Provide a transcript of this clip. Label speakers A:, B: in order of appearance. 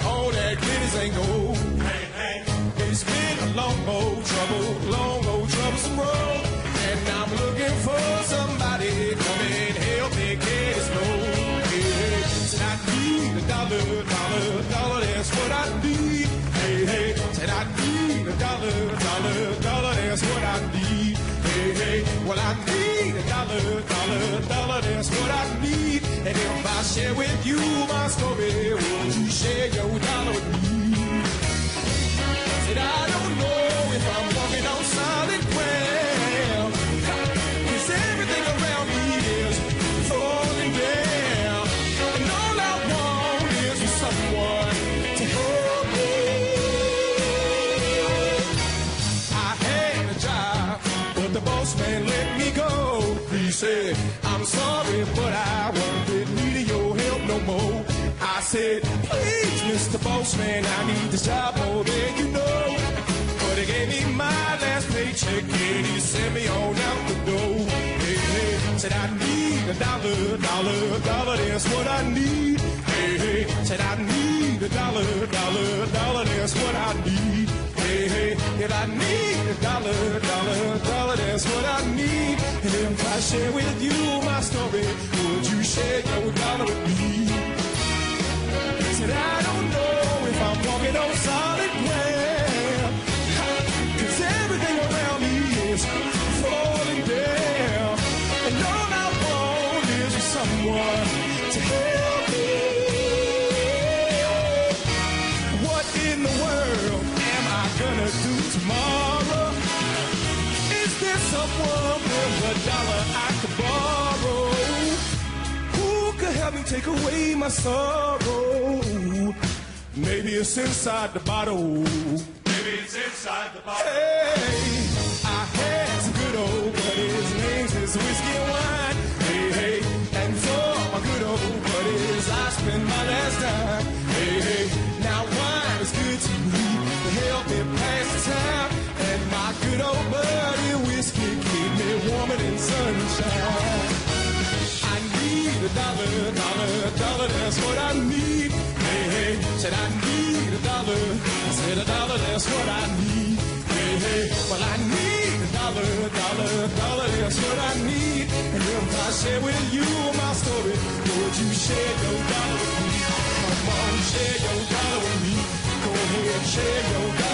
A: all that glitters ain't gold. Hey, hey. It's been a long old troublesome road, and I'm looking for somebody come and help me get this load. Hey, said I need a dollar, that's what I need. Hey, hey, said I need a dollar, that's what I need. Hey, hey, well I need a dollar, that's what I need. And if I share with you my story, won't you share your dollar with me? Said I don't know if I'm walking on solid ground, 'cause everything around me is falling down, and all I want is for someone to help me. I had a job, but the boss man let me go. He said, I'm sorry, but I won't be needing your help no more. I said, please, Mr. Bossman, I need this job more than you know. But he gave me my last paycheck and he sent me on out the door. Hey, hey, said I need a dollar, that's what I need. Hey, hey, said I need a dollar, that's what I need. Hey, hey, if I need a dollar, that's what I need. And if I share with you my story, would you share your dollar with me? Said I don't know if I'm walking on solid ground, 'cause everything around me is falling down, and all I want is someone to help me. What in the world am I gonna do tomorrow? Is there someone with a dollar I could borrow? Who could help me take away my sorrow? Maybe it's inside the bottle. Maybe it's inside the bottle. Hey, I had some good old buddies, names is whiskey and wine. Hey, hey, and for my good old buddies, I spend my last time. Hey, hey, now wine is good to me to help me pass the time, and my good old buddy whiskey keep me warmer than sunshine. I need a dollar, that's what I need. Hey, hey, said I need a dollar, I said a dollar, that's what I need. Hey, hey, well I need a dollar, that's what I need. And if I share with you my story, would you share your dollar with me? Come on, share your dollar with me. Go ahead, share your dollar.